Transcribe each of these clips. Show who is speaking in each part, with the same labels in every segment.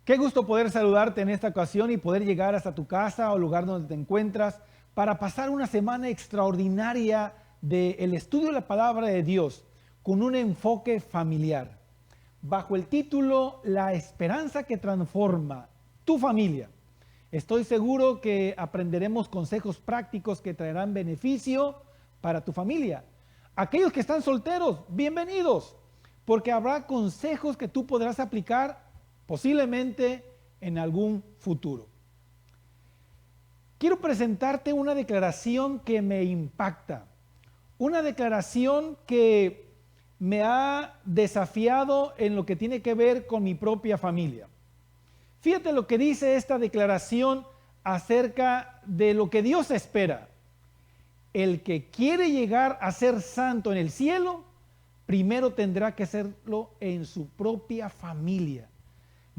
Speaker 1: Qué gusto poder saludarte en esta ocasión y poder llegar hasta tu casa o lugar donde te encuentras para pasar una semana extraordinaria del estudio de la palabra de Dios con un enfoque familiar. Bajo el título La esperanza que transforma tu familia. Estoy seguro que aprenderemos consejos prácticos que traerán beneficio para tu familia. Aquellos que están solteros, bienvenidos, porque habrá consejos que tú podrás aplicar posiblemente en algún futuro. Quiero presentarte una declaración que me impacta, una declaración que me ha desafiado en lo que tiene que ver con mi propia familia. Fíjate lo que dice esta declaración acerca de lo que Dios espera. El que quiere llegar a ser santo en el cielo, primero tendrá que serlo en su propia familia.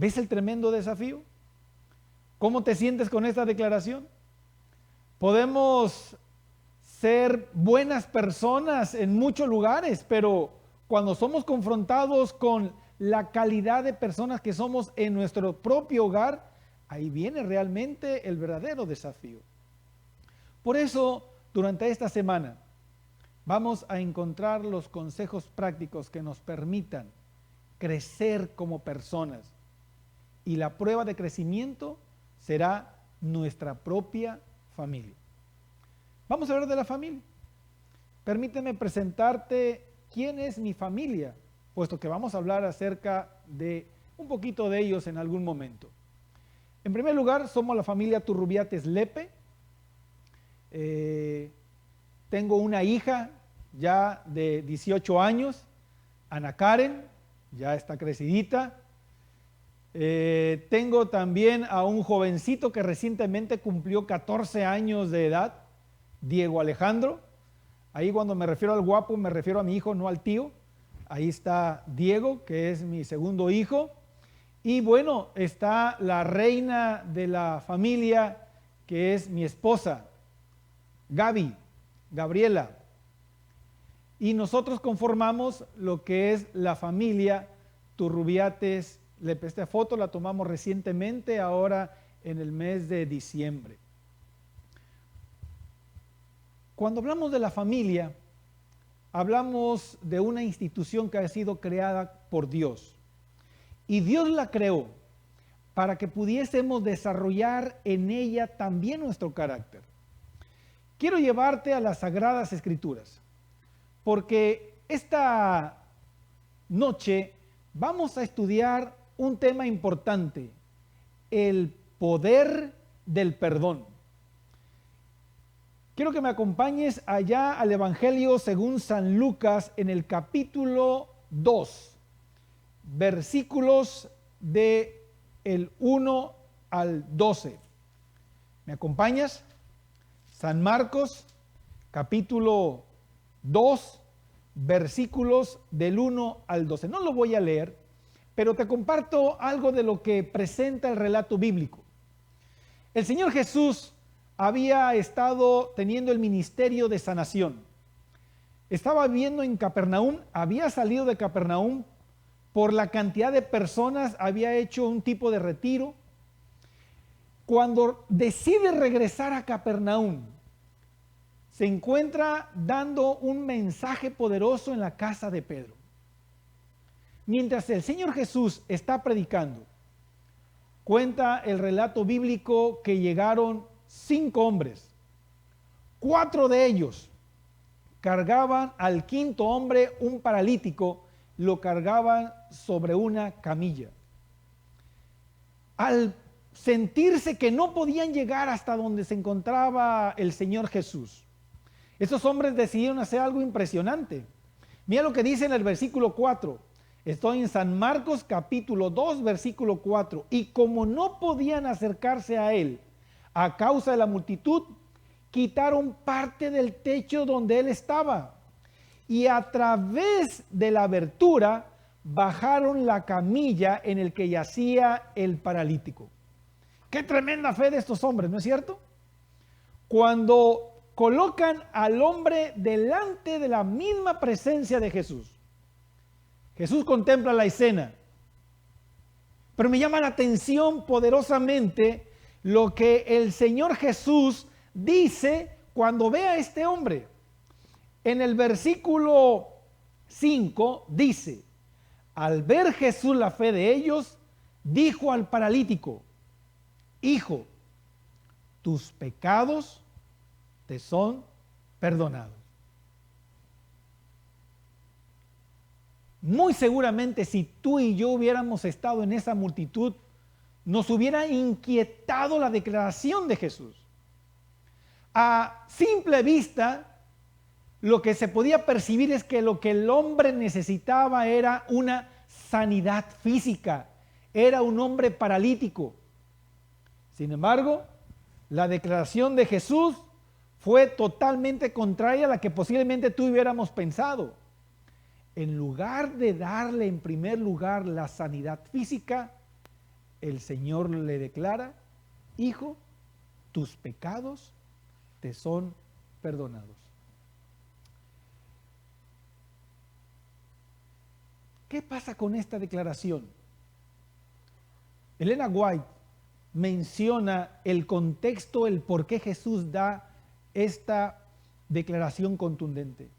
Speaker 1: ¿Ves el tremendo desafío? ¿Cómo te sientes con esta declaración? Podemos ser buenas personas en muchos lugares, pero cuando somos confrontados con la calidad de personas que somos en nuestro propio hogar, ahí viene realmente el verdadero desafío. Por eso, durante esta semana, vamos a encontrar los consejos prácticos que nos permitan crecer como personas. Y la prueba de crecimiento será nuestra propia familia. Vamos a hablar de la familia. Permíteme presentarte quién es mi familia, puesto que vamos a hablar acerca de un poquito de ellos en algún momento. En primer lugar, somos la familia Turrubiates Lepe. Tengo una hija ya de 18 años, Ana Karen, ya está crecidita. Tengo también a un jovencito que recientemente cumplió 14 años de edad, Diego Alejandro. Ahí cuando me refiero al guapo me refiero a mi hijo, no al tío. Ahí está Diego, que es mi segundo hijo. Y bueno, está la reina de la familia, que es mi esposa, Gabriela. Y nosotros conformamos lo que es la familia Turrubiates Lepe. Esta foto la tomamos recientemente, ahora en el mes de diciembre. Cuando hablamos de la familia, hablamos de una institución que ha sido creada por Dios. Y Dios la creó para que pudiésemos desarrollar en ella también nuestro carácter. Quiero llevarte a las Sagradas Escrituras, porque esta noche vamos a estudiar un tema importante, el poder del perdón. Quiero que me acompañes allá al Evangelio según San Lucas en el capítulo 2, versículos del 1 al 12. ¿Me acompañas? San Marcos, capítulo 2, versículos del 1 al 12. No lo voy a leer, pero te comparto algo de lo que presenta el relato bíblico. El Señor Jesús había estado teniendo el ministerio de sanación. Estaba viviendo en Capernaum, había salido de Capernaum por la cantidad de personas, había hecho un tipo de retiro. Cuando decide regresar a Capernaum, se encuentra dando un mensaje poderoso en la casa de Pedro. Mientras el Señor Jesús está predicando, cuenta el relato bíblico que llegaron 5 hombres. 4 de ellos cargaban al 5.º hombre, un paralítico, lo cargaban sobre una camilla. Al sentirse que no podían llegar hasta donde se encontraba el Señor Jesús, esos hombres decidieron hacer algo impresionante. Mira lo que dice en el versículo 4. Estoy en San Marcos capítulo 2, versículo 4. Y como no podían acercarse a él a causa de la multitud, quitaron parte del techo donde él estaba. Y a través de la abertura bajaron la camilla en el que yacía el paralítico. Qué tremenda fe de estos hombres, ¿no es cierto? Cuando colocan al hombre delante de la misma presencia de Jesús, Jesús contempla la escena, Pero me llama la atención poderosamente lo que el Señor Jesús dice cuando ve a este hombre. En el versículo 5 dice: al ver Jesús la fe de ellos, dijo al paralítico: hijo, tus pecados te son perdonados. Muy seguramente si tú y yo hubiéramos estado en esa multitud, nos hubiera inquietado la declaración de Jesús. A simple vista, lo que se podía percibir es que lo que el hombre necesitaba era una sanidad física, era un hombre paralítico. Sin embargo, la declaración de Jesús fue totalmente contraria a la que posiblemente tú hubiéramos pensado. En lugar de darle en primer lugar la sanidad física, el Señor le declara: hijo, tus pecados te son perdonados. ¿Qué pasa con esta declaración? Elena White menciona el contexto, el por qué Jesús da esta declaración contundente.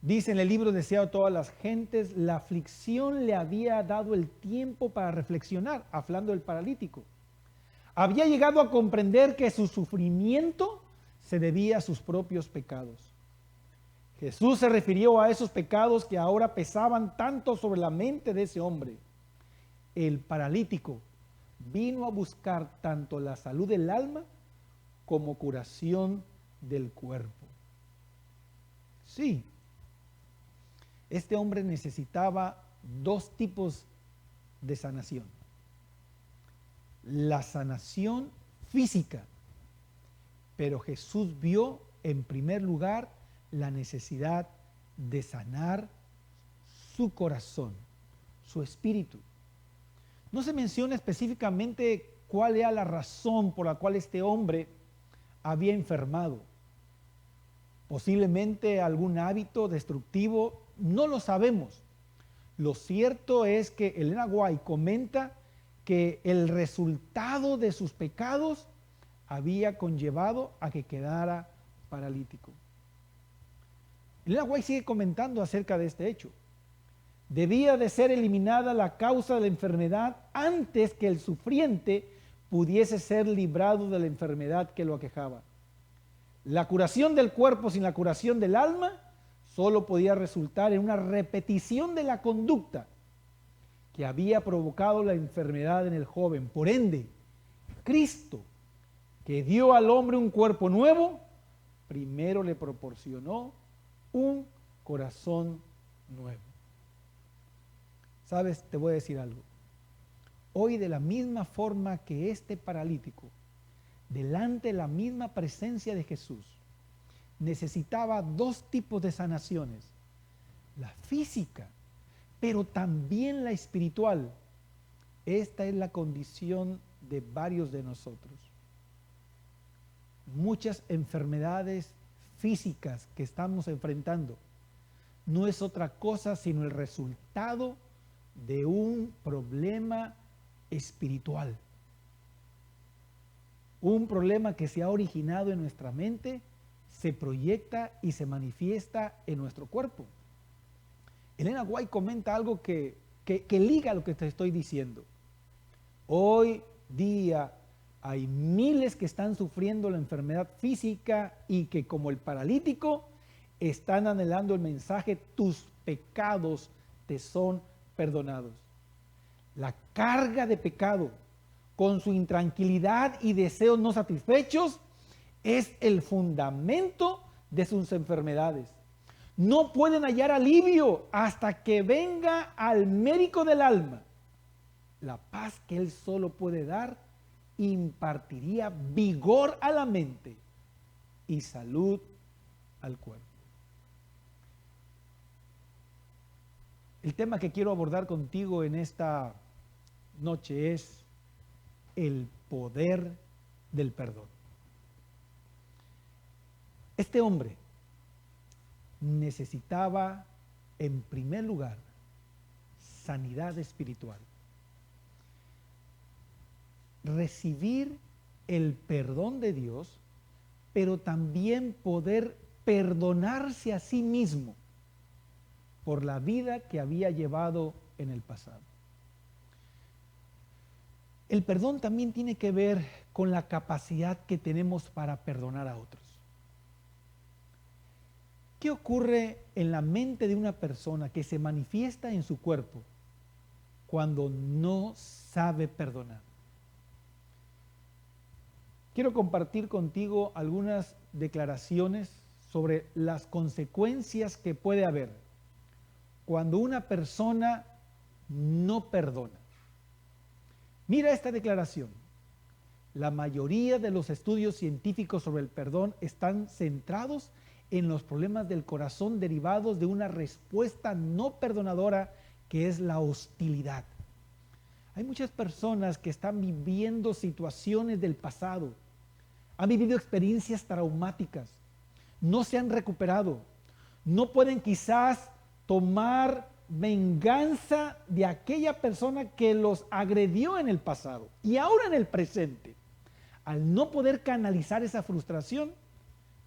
Speaker 1: Dice en el libro Deseado a todas las gentes: la aflicción le había dado el tiempo para reflexionar, hablando del paralítico. Había llegado a comprender que su sufrimiento se debía a sus propios pecados. Jesús se refirió a esos pecados que ahora pesaban tanto sobre la mente de ese hombre. El paralítico vino a buscar tanto la salud del alma como curación del cuerpo. Sí, este hombre necesitaba dos tipos de sanación: la sanación física, pero Jesús vio en primer lugar la necesidad de sanar su corazón, su espíritu. No se menciona específicamente cuál era la razón por la cual este hombre había enfermado. Posiblemente algún hábito destructivo, no lo sabemos. Lo cierto es que Elena White comenta que el resultado de sus pecados había conllevado a que quedara paralítico. Elena White sigue comentando acerca de este hecho. Debía de ser eliminada la causa de la enfermedad antes que el sufriente pudiese ser librado de la enfermedad que lo aquejaba. La curación del cuerpo sin la curación del alma solo podía resultar en una repetición de la conducta que había provocado la enfermedad en el joven. Por ende, Cristo, que dio al hombre un cuerpo nuevo, primero le proporcionó un corazón nuevo. ¿Sabes? Te voy a decir algo. Hoy, de la misma forma que este paralítico, delante de la misma presencia de Jesús, necesitaba dos tipos de sanaciones: la física, pero también la espiritual. Esta es la condición de varios de nosotros. Muchas enfermedades físicas que estamos enfrentando no es otra cosa sino el resultado de un problema espiritual. Un problema que se ha originado en nuestra mente, se proyecta y se manifiesta en nuestro cuerpo. Elena White comenta algo que liga lo que te estoy diciendo. Hoy día hay miles que están sufriendo la enfermedad física y que, como el paralítico, están anhelando el mensaje: tus pecados te son perdonados. La carga de pecado, con su intranquilidad y deseos no satisfechos, es el fundamento de sus enfermedades. No pueden hallar alivio hasta que venga al médico del alma. La paz que él solo puede dar impartiría vigor a la mente y salud al cuerpo. El tema que quiero abordar contigo en esta noche es el poder del perdón. Este hombre necesitaba, en primer lugar, sanidad espiritual. recibir el perdón de Dios, pero también poder perdonarse a sí mismo por la vida que había llevado en el pasado. El perdón también tiene que ver con la capacidad que tenemos para perdonar a otros. ¿Qué ocurre en la mente de una persona que se manifiesta en su cuerpo cuando no sabe perdonar? Quiero compartir contigo algunas declaraciones sobre las consecuencias que puede haber cuando una persona no perdona. Mira esta declaración. La mayoría de los estudios científicos sobre el perdón están centrados en los problemas del corazón derivados de una respuesta no perdonadora que es la hostilidad. Hay muchas personas que están viviendo situaciones del pasado, han vivido experiencias traumáticas, no se han recuperado, no pueden quizás tomar venganza de aquella persona que los agredió en el pasado y ahora en el presente. Al no poder canalizar esa frustración,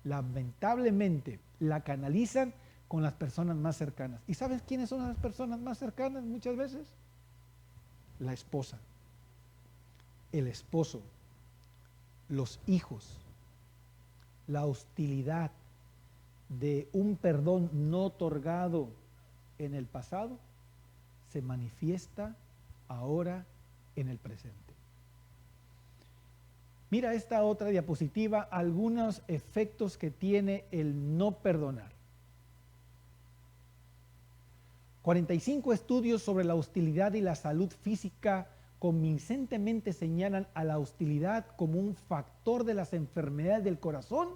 Speaker 1: lamentablemente la canalizan con las personas más cercanas. ¿Y sabes quiénes son las personas más cercanas muchas veces? La esposa, el esposo, los hijos. La hostilidad de un perdón no otorgado en el pasado se manifiesta ahora en el presente. Mira esta otra diapositiva, algunos efectos que tiene el no perdonar. 45 estudios sobre la hostilidad y la salud física convincentemente señalan a la hostilidad como un factor de las enfermedades del corazón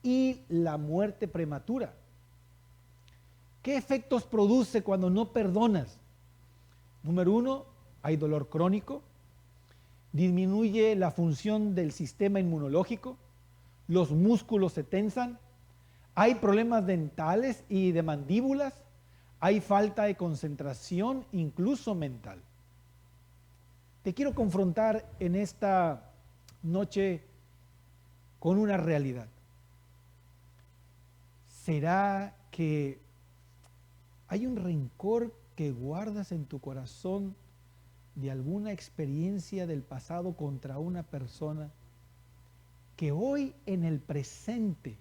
Speaker 1: y la muerte prematura. ¿Qué efectos produce cuando no perdonas? Número 1, hay dolor crónico, disminuye la función del sistema inmunológico, los músculos se tensan, hay problemas dentales y de mandíbulas, hay falta de concentración, incluso mental. Te quiero confrontar en esta noche con una realidad. ¿Será que hay un rencor que guardas en tu corazón de alguna experiencia del pasado contra una persona que hoy en el presente,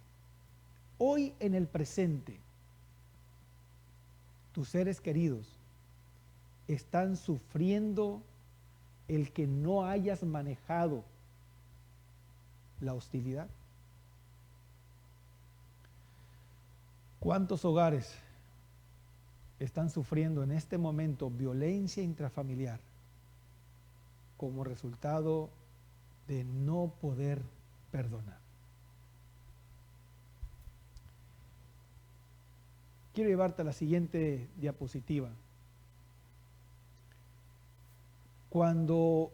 Speaker 1: tus seres queridos están sufriendo el que no hayas manejado la hostilidad? ¿Cuántos hogares están sufriendo en este momento violencia intrafamiliar como resultado de no poder perdonar? Quiero llevarte a la siguiente diapositiva. Cuando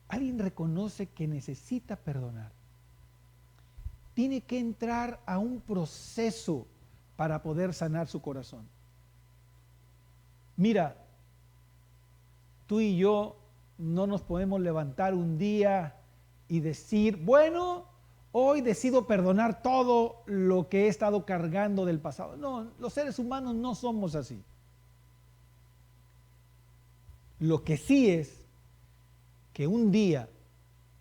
Speaker 1: alguien reconoce que necesita perdonar, tiene que entrar a un proceso para poder sanar su corazón. Mira, tú y yo no nos podemos levantar un día y decir, bueno, hoy decido perdonar todo lo que he estado cargando del pasado. No, los seres humanos no somos así. Lo que sí es que un día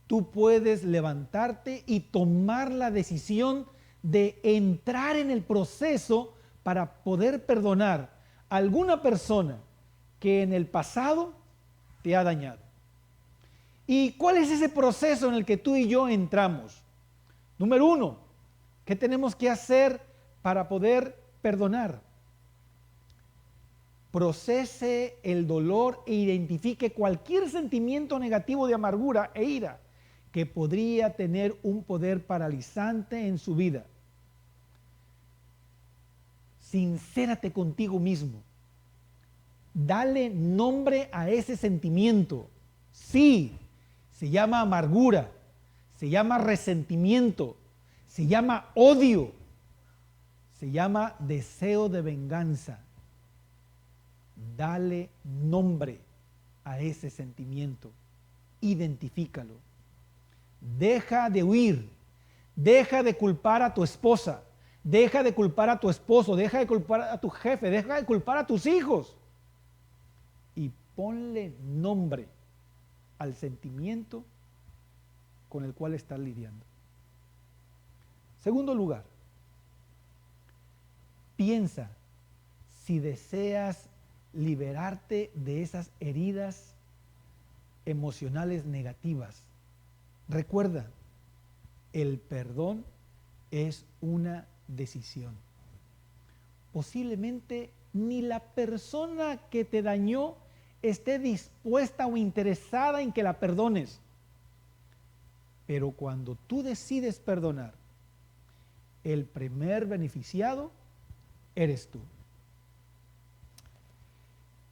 Speaker 1: tú puedes levantarte y tomar la decisión de entrar en el proceso para poder perdonar a alguna persona que en el pasado te ha dañado. ¿Y cuál es ese proceso en el que tú y yo entramos? Número 1, ¿qué tenemos que hacer para poder perdonar? Procese el dolor e identifique cualquier sentimiento negativo de amargura e ira que podría tener un poder paralizante en su vida. Sincérate contigo mismo. Dale nombre a ese sentimiento. Sí, se llama amargura, se llama resentimiento, se llama odio, se llama deseo de venganza. Dale nombre a ese sentimiento. identifícalo. Deja de huir, deja de culpar a tu esposa, deja de culpar a tu esposo, deja de culpar a tu jefe, deja de culpar a tus hijos. Y ponle nombre al sentimiento con el cual estás lidiando. Segundo lugar, piensa si deseas liberarte de esas heridas emocionales negativas. Recuerda, el perdón es una decisión. Posiblemente ni la persona que te dañó esté dispuesta o interesada en que la perdones. Pero cuando tú decides perdonar, el primer beneficiado eres tú.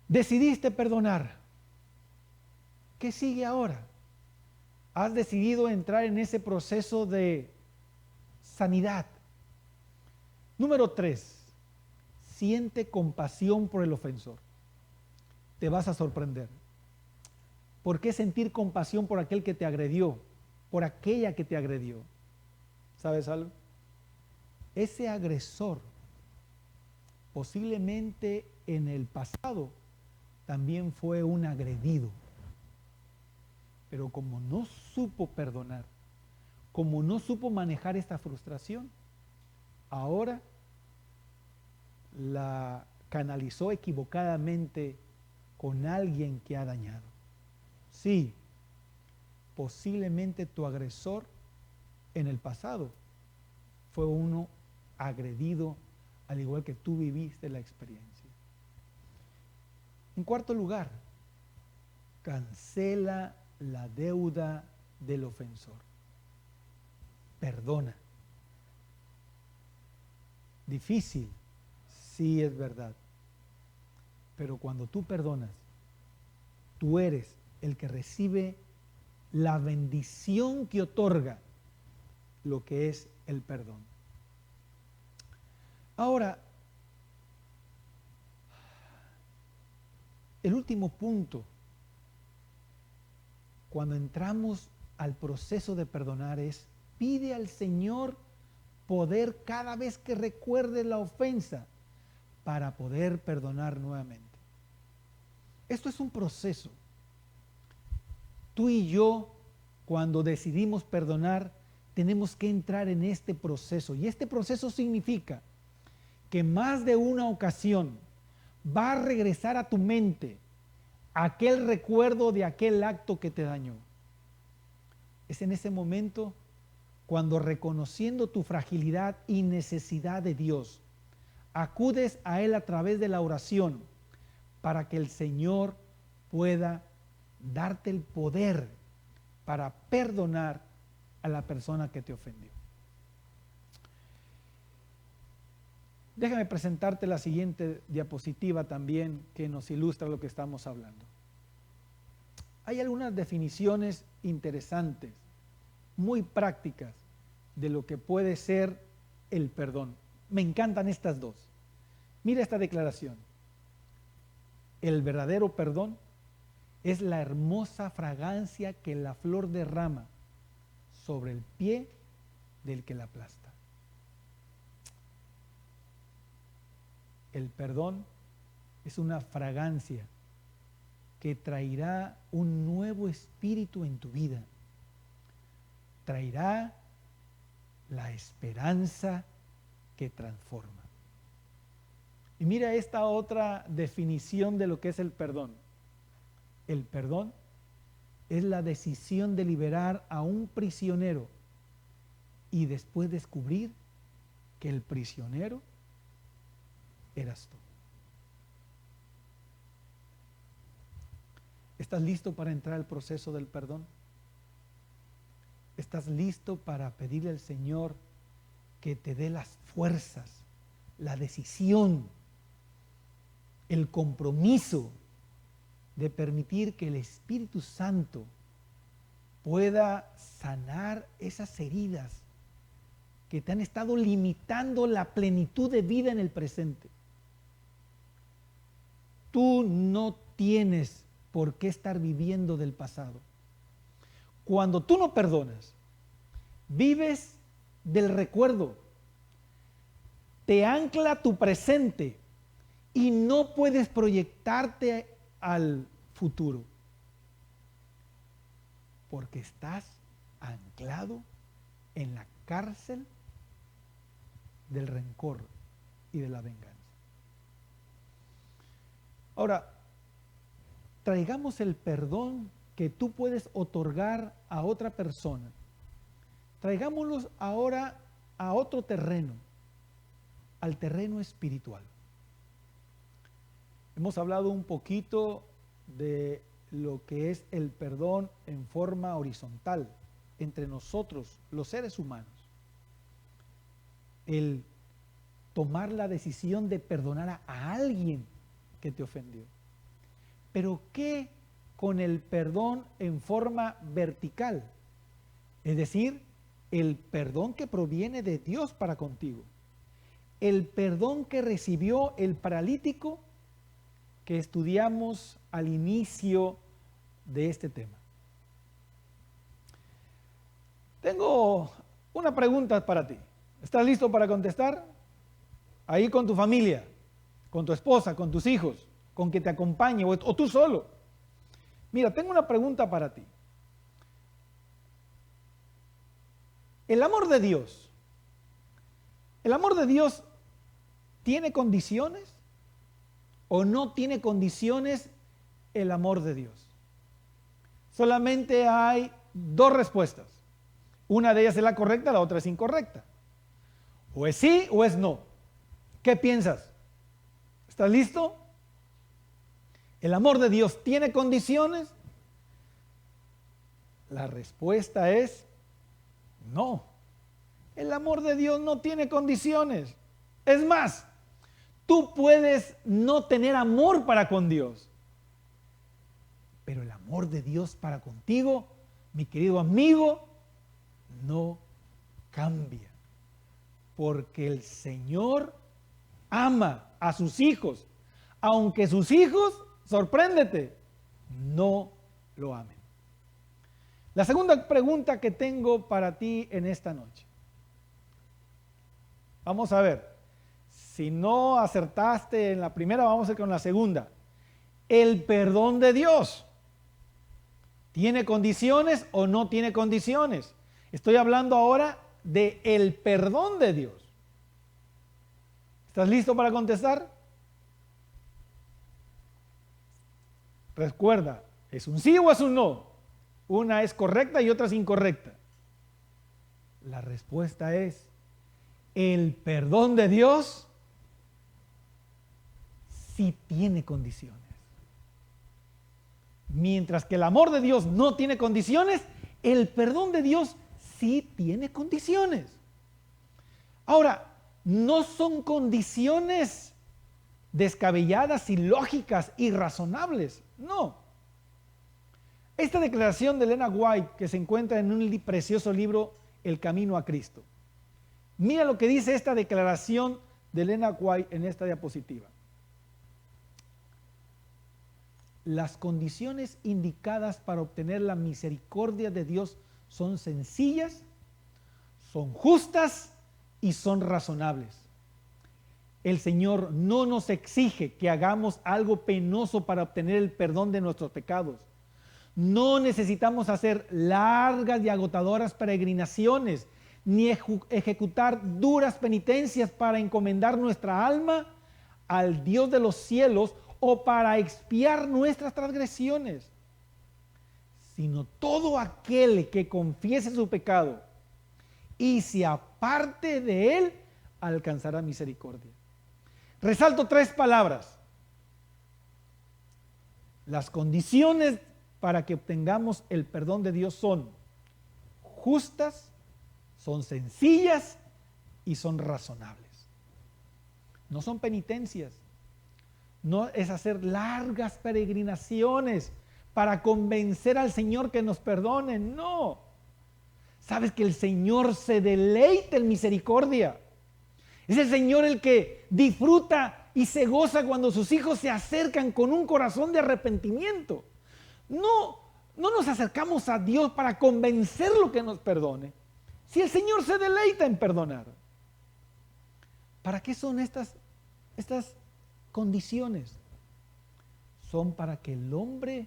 Speaker 1: Decidiste perdonar. ¿Qué sigue ahora? Has decidido entrar en ese proceso de sanidad. Número 3, siente compasión por el ofensor. Te vas a sorprender. ¿Por qué sentir compasión por aquel que te agredió? Por aquella que te agredió. ¿Sabes algo? Ese agresor posiblemente en el pasado también fue un agredido. Pero como no supo perdonar, como no supo manejar esta frustración, ahora la canalizó equivocadamente con alguien que ha dañado. Sí, posiblemente tu agresor en el pasado fue uno agredido, al igual que tú viviste la experiencia. En cuarto lugar, cancela la deuda del ofensor. Perdona. Difícil, sí es verdad. Pero cuando tú perdonas, tú eres el que recibe la bendición que otorga lo que es el perdón. Ahora, el último punto, cuando entramos al proceso de perdonar, es pide al Señor poder cada vez que recuerdes la ofensa para poder perdonar nuevamente. Esto es un proceso. Tú y yo, cuando decidimos perdonar, tenemos que entrar en este proceso. Y este proceso significa que más de una ocasión va a regresar a tu mente aquel recuerdo de aquel acto que te dañó. Es en ese momento cuando, reconociendo tu fragilidad y necesidad de Dios, acudes a Él a través de la oración para que el Señor pueda darte el poder para perdonar a la persona que te ofendió. Déjame presentarte la siguiente diapositiva también, que nos ilustra lo que estamos hablando. Hay algunas definiciones interesantes, muy prácticas, de lo que puede ser el perdón. Me encantan estas dos. Mira esta declaración. El verdadero perdón es la hermosa fragancia que la flor derrama sobre el pie del que la aplasta. El perdón es una fragancia que traerá un nuevo espíritu en tu vida. Traerá la esperanza que transforma. Y mira esta otra definición de lo que es el perdón. El perdón es la decisión de liberar a un prisionero y después descubrir que el prisionero eras tú. ¿Estás listo para entrar al proceso del perdón? ¿Estás listo para pedirle al Señor que te dé las fuerzas, la decisión, el compromiso de permitir que el Espíritu Santo pueda sanar esas heridas que te han estado limitando la plenitud de vida en el presente? Tú no tienes por qué estar viviendo del pasado. cuando tú no perdonas, vives del recuerdo, te ancla tu presente y no puedes proyectarte al futuro, porque estás anclado en la cárcel del rencor y de la venganza. Ahora, traigamos el perdón que tú puedes otorgar a otra persona. Traigámoslos ahora a otro terreno, al terreno espiritual. Hemos hablado un poquito de lo que es el perdón en forma horizontal entre nosotros, los seres humanos. El tomar la decisión de perdonar a alguien que te ofendió. Pero ¿qué con el perdón en forma vertical? Es decir, el perdón que proviene de Dios para contigo. El perdón que recibió el paralítico que estudiamos al inicio de este tema. Tengo una pregunta para ti. ¿Estás listo para contestar? Ahí con tu familia, con tu esposa, con tus hijos, con que te acompañe o tú solo. Mira, tengo una pregunta para ti. El amor de Dios ¿tiene condiciones o no tiene condiciones el amor de Dios? Solamente hay dos respuestas. Una de ellas es la correcta, la otra es incorrecta. O es sí o es no. ¿Qué piensas? ¿Estás listo? ¿El amor de Dios tiene condiciones? La respuesta es no. El amor de Dios no tiene condiciones. Es más, tú puedes no tener amor para con Dios, pero el amor de Dios para contigo, mi querido amigo, no cambia. Porque el Señor ama a sus hijos, aunque sus hijos, sorpréndete, no lo amen. La segunda pregunta que tengo para ti en esta noche. Vamos a ver, si no acertaste en la primera, vamos a ir con la segunda. ¿El perdón de Dios tiene condiciones o no tiene condiciones? Estoy hablando ahora de el perdón de Dios. ¿Estás listo para contestar? Recuerda, ¿es un sí o es un no? Una es correcta y otra es incorrecta. La respuesta es, el perdón de Dios sí tiene condiciones. Mientras que el amor de Dios no tiene condiciones, el perdón de Dios sí tiene condiciones. Ahora, no son condiciones descabelladas, ilógicas, irrazonables. No. Esta declaración de Elena White, que se encuentra en un precioso libro, El Camino a Cristo. Mira lo que dice esta declaración de Elena White en esta diapositiva. Las condiciones indicadas para obtener la misericordia de Dios son sencillas, son justas y son razonables. El Señor no nos exige que hagamos algo penoso para obtener el perdón de nuestros pecados. No necesitamos hacer largas y agotadoras peregrinaciones, ni ejecutar duras penitencias para encomendar nuestra alma al Dios de los cielos o para expiar nuestras transgresiones, sino todo aquel que confiese su pecado y se aparte de él, alcanzará misericordia. Resalto tres palabras. Las condiciones para que obtengamos el perdón de Dios son justas, son sencillas y son razonables. No son penitencias, no es hacer largas peregrinaciones para convencer al Señor que nos perdone, no. Sabes que el Señor se deleita en misericordia. Es el Señor el que disfruta y se goza cuando sus hijos se acercan con un corazón de arrepentimiento. No no nos acercamos a Dios para convencerlo que nos perdone. Si el Señor se deleita en perdonar. ¿Para qué son estas condiciones? Son para que el hombre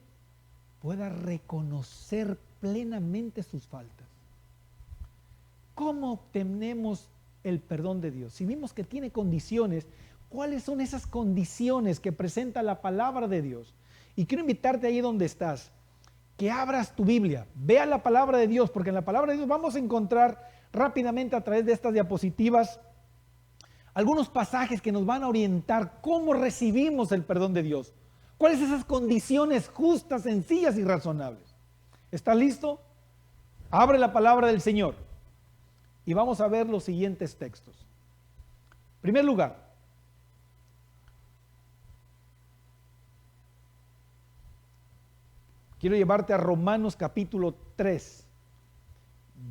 Speaker 1: pueda reconocer plenamente sus faltas. ¿Cómo obtenemos el perdón de Dios? Si vimos que tiene condiciones, ¿cuáles son esas condiciones que presenta la palabra de Dios? Y quiero invitarte ahí donde estás, que abras tu Biblia, vea la palabra de Dios, porque en la palabra de Dios vamos a encontrar rápidamente a través de estas diapositivas algunos pasajes que nos van a orientar cómo recibimos el perdón de Dios. ¿Cuáles son esas condiciones justas, sencillas y razonables? ¿Estás listo? Abre la palabra del Señor y vamos a ver los siguientes textos. En primer lugar, quiero llevarte a Romanos capítulo 3,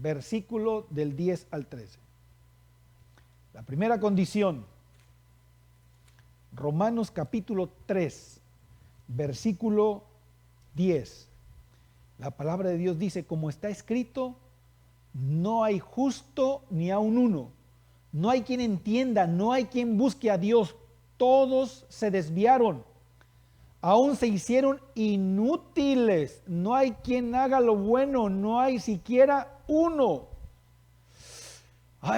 Speaker 1: versículo del 10 al 13. La primera condición, Romanos capítulo 3, versículo 10. La palabra de Dios dice, como está escrito, no hay justo ni aun uno. No hay quien entienda, no hay quien busque a Dios. Todos se desviaron. Aún se hicieron inútiles. No hay quien haga lo bueno, no hay siquiera uno.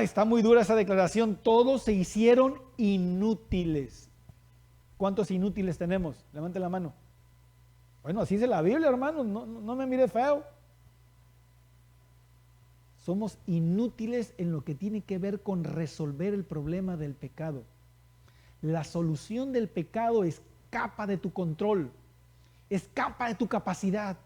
Speaker 1: Está muy dura esa declaración. Todos se hicieron inútiles. ¿Cuántos inútiles tenemos? Levanten la mano. Bueno, así dice la Biblia, hermanos. No me mire feo. Somos inútiles en lo que tiene que ver con resolver el problema del pecado. La solución del pecado escapa de tu control, escapa de tu capacidad.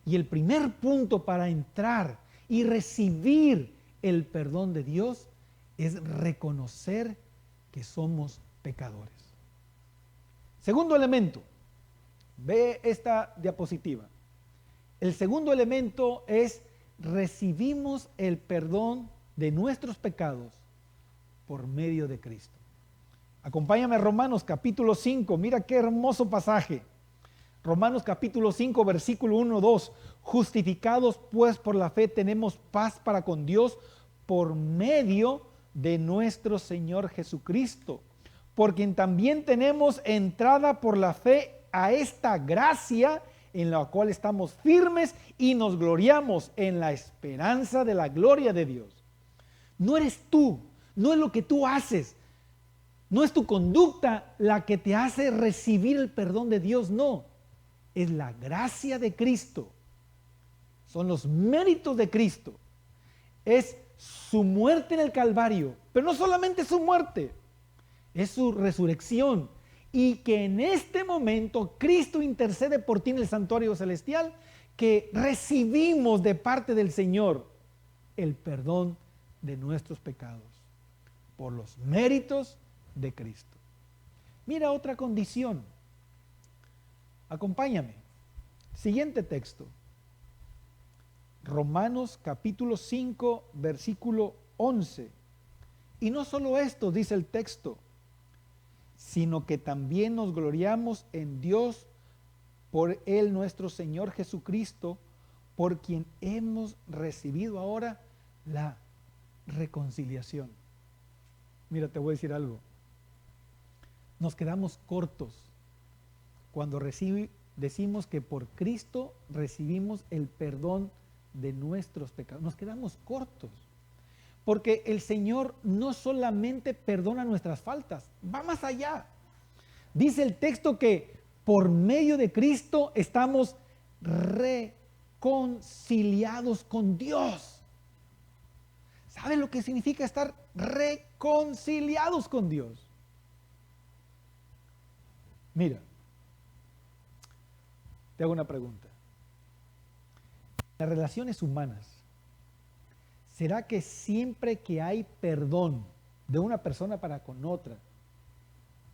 Speaker 1: Y el primer punto para entrar y recibir el perdón de Dios es reconocer que somos pecadores. Segundo elemento, ve esta diapositiva. El segundo elemento es recibimos el perdón de nuestros pecados por medio de Cristo. Acompáñame a Romanos capítulo 5, mira qué hermoso pasaje. Romanos capítulo 5, versículo 1, 2. Justificados pues por la fe tenemos paz para con Dios por medio de nuestro Señor Jesucristo, por quien también tenemos entrada por la fe a esta gracia en la cual estamos firmes y nos gloriamos en la esperanza de la gloria de Dios. No eres tú, no es lo que tú haces, no es tu conducta la que te hace recibir el perdón de Dios, no. Es la gracia de Cristo, son los méritos de Cristo, es su muerte en el Calvario, pero no solamente su muerte, es su resurrección, y que en este momento Cristo intercede por ti en el santuario celestial, que recibimos de parte del Señor el perdón de nuestros pecados por los méritos de Cristo. Mira otra condición. Acompáñame. Siguiente texto. Romanos capítulo 5, versículo 11. Y no solo esto, dice el texto, sino que también nos gloriamos en Dios por Él nuestro Señor Jesucristo, por quien hemos recibido ahora la reconciliación. Mira, te voy a decir algo. Nos quedamos cortos cuando decimos que por Cristo recibimos el perdón de nuestros pecados. Nos quedamos cortos. Porque el Señor no solamente perdona nuestras faltas, va más allá. Dice el texto que por medio de Cristo estamos reconciliados con Dios. ¿Sabe lo que significa estar reconciliados con Dios? Mira, te hago una pregunta. Las relaciones humanas, ¿será que siempre que hay perdón de una persona para con otra,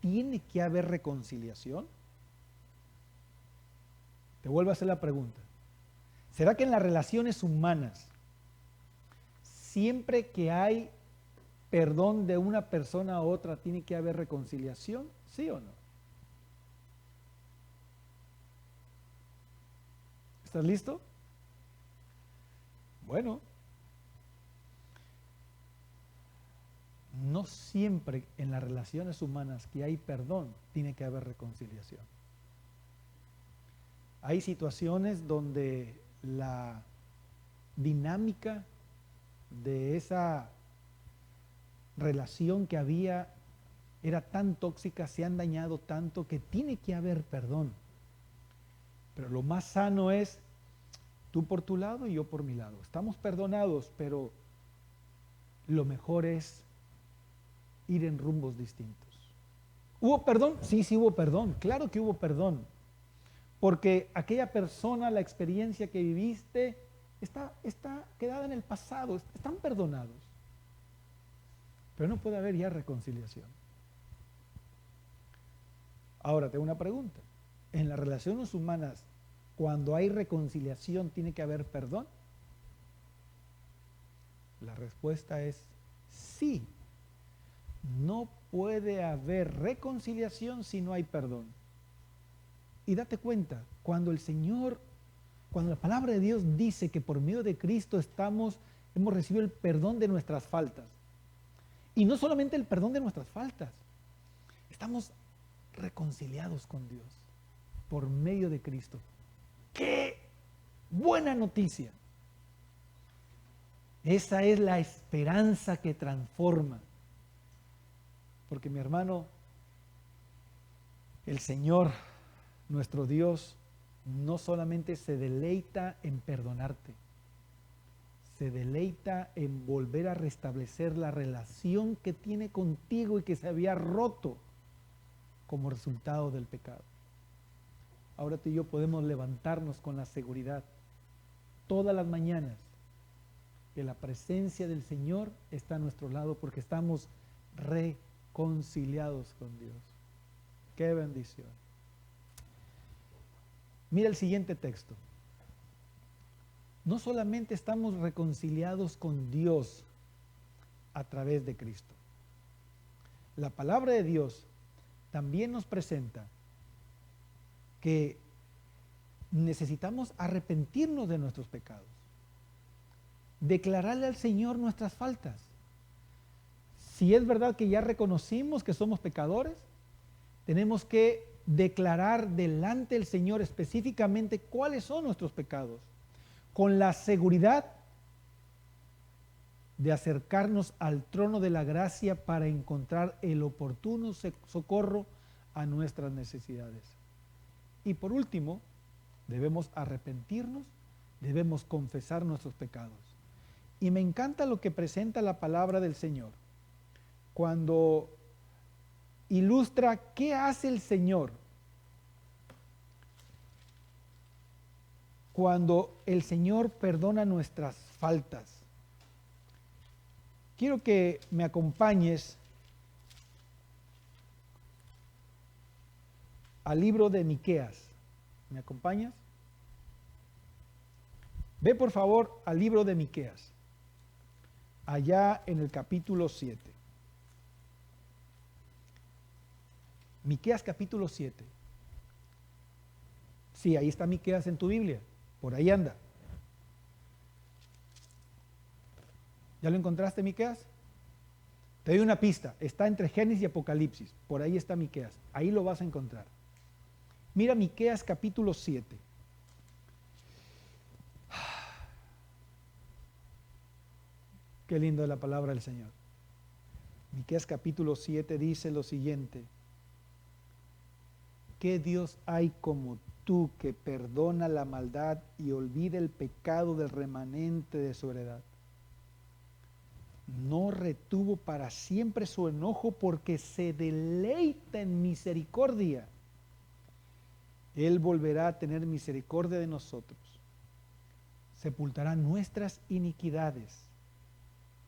Speaker 1: tiene que haber reconciliación? Te vuelvo a hacer la pregunta. ¿Será que en las relaciones humanas, siempre que hay perdón de una persona a otra, tiene que haber reconciliación? ¿Sí o no? ¿Estás listo? Bueno, no siempre en las relaciones humanas que hay perdón, tiene que haber reconciliación. Hay situaciones donde la dinámica de esa relación que había era tan tóxica, se han dañado tanto que tiene que haber perdón. Pero lo más sano es tú por tu lado y yo por mi lado. Estamos perdonados, pero lo mejor es ir en rumbos distintos. ¿Hubo perdón? Sí, sí hubo perdón. Claro que hubo perdón. Porque aquella persona, la experiencia que viviste, está quedada en el pasado. Están perdonados. Pero no puede haber ya reconciliación. Ahora tengo una pregunta. ¿En las relaciones humanas, cuando hay reconciliación, tiene que haber perdón? La respuesta es sí. No puede haber reconciliación si no hay perdón. Y date cuenta, cuando la palabra de Dios dice que por medio de Cristo hemos recibido el perdón de nuestras faltas. Y no solamente el perdón de nuestras faltas, estamos reconciliados con Dios por medio de Cristo. ¡Qué buena noticia! Esa es la esperanza que transforma. Porque mi hermano, el Señor, nuestro Dios, no solamente se deleita en perdonarte, se deleita en volver a restablecer la relación que tiene contigo y que se había roto como resultado del pecado. Ahora tú y yo podemos levantarnos con la seguridad todas las mañanas que la presencia del Señor está a nuestro lado porque estamos reconciliados con Dios. ¡Qué bendición! Mira el siguiente texto. No solamente estamos reconciliados con Dios a través de Cristo. La palabra de Dios también nos presenta que necesitamos arrepentirnos de nuestros pecados, declararle al Señor nuestras faltas. Si es verdad que ya reconocimos que somos pecadores, tenemos que declarar delante del Señor específicamente cuáles son nuestros pecados, con la seguridad de acercarnos al trono de la gracia para encontrar el oportuno socorro a nuestras necesidades. Y por último, debemos arrepentirnos, debemos confesar nuestros pecados. Y me encanta lo que presenta la palabra del Señor, cuando ilustra qué hace el Señor cuando el Señor perdona nuestras faltas. Quiero que me acompañes al libro de Miqueas. ¿Me acompañas? Ve por favor al libro de Miqueas, allá en el capítulo 7. Miqueas capítulo 7. Sí, ahí está Miqueas en tu Biblia, por ahí anda. ¿Ya lo encontraste, Miqueas? Te doy una pista, está entre Génesis y Apocalipsis, por ahí está Miqueas, ahí lo vas a encontrar. Mira Miqueas capítulo 7. Qué lindo es la palabra del Señor. Miqueas capítulo 7 dice lo siguiente: ¿qué Dios hay como tú que perdona la maldad y olvida el pecado del remanente de su heredad? No retuvo para siempre su enojo porque se deleita en misericordia. Él volverá a tener misericordia de nosotros. Sepultará nuestras iniquidades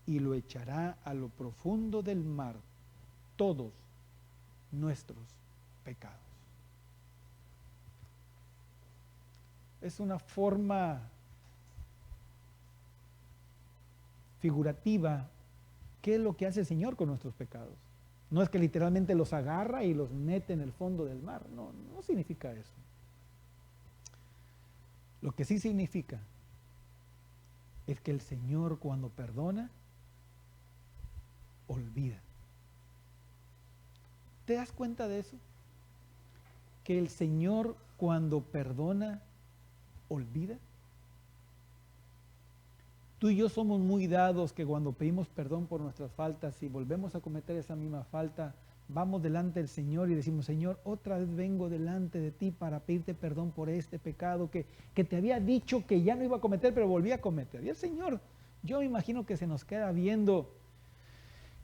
Speaker 1: y lo echará a lo profundo del mar todos nuestros pecados. Es una forma figurativa. ¿Qué es lo que hace el Señor con nuestros pecados? No es que literalmente los agarra y los mete en el fondo del mar. No, no significa eso. Lo que sí significa es que el Señor cuando perdona, olvida. ¿Te das cuenta de eso? Que el Señor cuando perdona, olvida. Tú y yo somos muy dados que cuando pedimos perdón por nuestras faltas y volvemos a cometer esa misma falta, vamos delante del Señor y decimos, Señor, otra vez vengo delante de ti para pedirte perdón por este pecado que te había dicho que ya no iba a cometer, pero volví a cometer. Y el Señor, yo me imagino que se nos queda viendo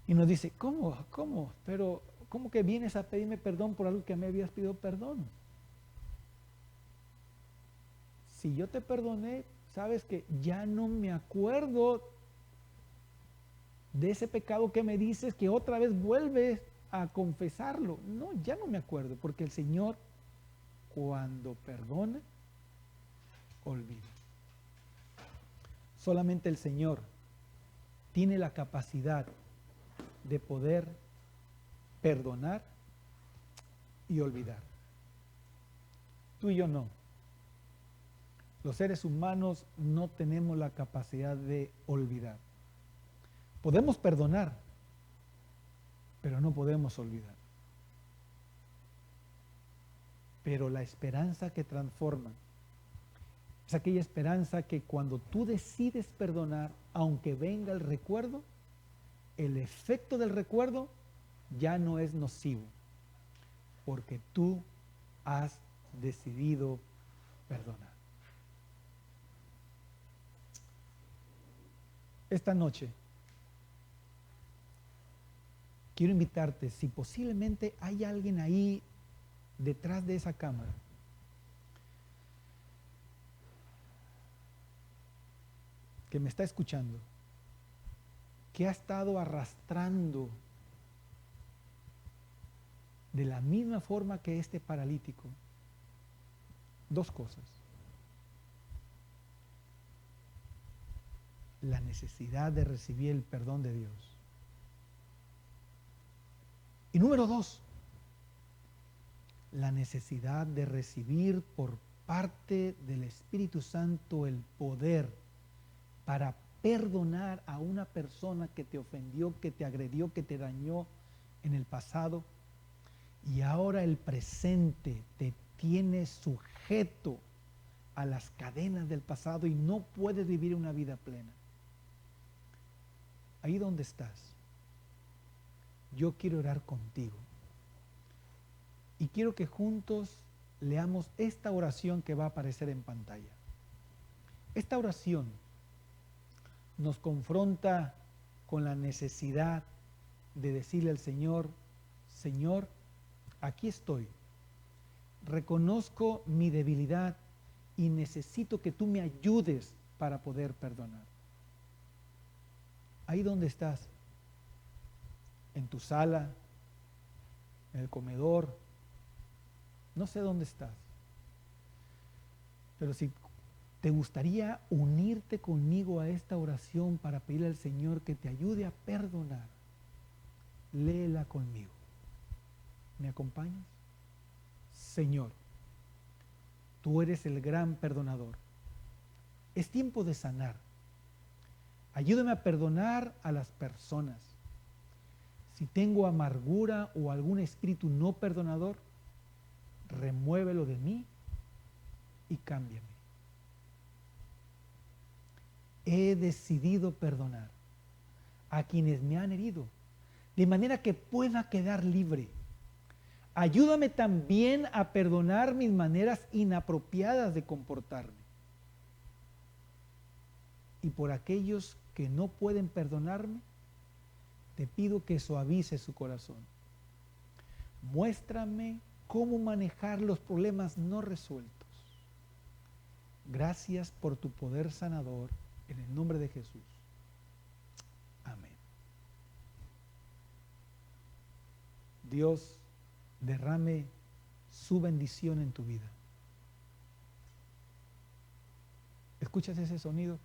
Speaker 1: y nos dice, ¿Cómo? Pero, ¿cómo que vienes a pedirme perdón por algo que me habías pedido perdón? Si yo te perdoné, sabes que ya no me acuerdo de ese pecado que me dices que otra vez vuelves a confesarlo. No, ya no me acuerdo, porque el Señor cuando perdona, olvida. Solamente el Señor tiene la capacidad de poder perdonar y olvidar. Tú y yo no. Los seres humanos no tenemos la capacidad de olvidar. Podemos perdonar, pero no podemos olvidar. Pero la esperanza que transforma es aquella esperanza que cuando tú decides perdonar, aunque venga el recuerdo, el efecto del recuerdo ya no es nocivo, porque tú has decidido perdonar. Esta noche quiero invitarte, si posiblemente hay alguien ahí detrás de esa cámara que me está escuchando, que ha estado arrastrando de la misma forma que este paralítico, dos cosas: la necesidad de recibir el perdón de Dios, y número dos, la necesidad de recibir por parte del Espíritu Santo el poder para perdonar a una persona que te ofendió, que te agredió, que te dañó en el pasado, y ahora el presente te tiene sujeto a las cadenas del pasado y no puedes vivir una vida plena. Ahí donde estás, yo quiero orar contigo y quiero que juntos leamos esta oración que va a aparecer en pantalla. Esta oración nos confronta con la necesidad de decirle al Señor: Señor, aquí estoy, reconozco mi debilidad y necesito que tú me ayudes para poder perdonar. Ahí donde estás, en tu sala, en el comedor, no sé dónde estás, pero si te gustaría unirte conmigo a esta oración para pedirle al Señor que te ayude a perdonar, léela conmigo. ¿Me acompañas? Señor, tú eres el gran perdonador. Es tiempo de sanar. Ayúdame a perdonar a las personas. Si tengo amargura o algún espíritu no perdonador, remuévelo de mí y cámbiame. He decidido perdonar a quienes me han herido, de manera que pueda quedar libre. Ayúdame también a perdonar mis maneras inapropiadas de comportarme. Y por aquellos que no pueden perdonarme, te pido que suavices su corazón. Muéstrame cómo manejar los problemas no resueltos. Gracias por tu poder sanador, en el nombre de Jesús. Amén. Dios derrame su bendición en tu vida. ¿Escuchas ese sonido?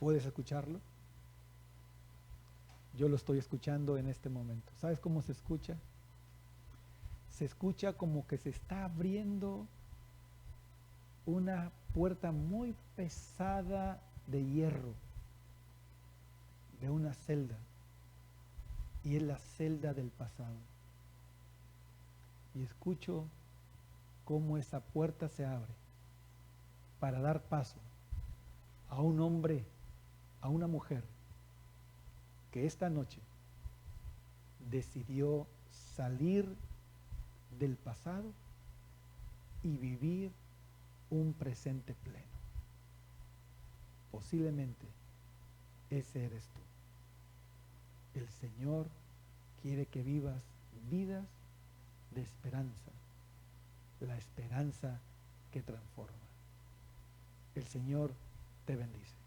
Speaker 1: ¿Puedes escucharlo? Yo lo estoy escuchando en este momento. ¿Sabes cómo se escucha? Se escucha como que se está abriendo una puerta muy pesada de hierro, de una celda, y es la celda del pasado. Y escucho cómo esa puerta se abre para dar paso a un hombre, a una mujer que esta noche decidió salir del pasado y vivir un presente pleno. Posiblemente ese eres tú. El Señor quiere que vivas vidas de esperanza, la esperanza que transforma. El Señor te bendice.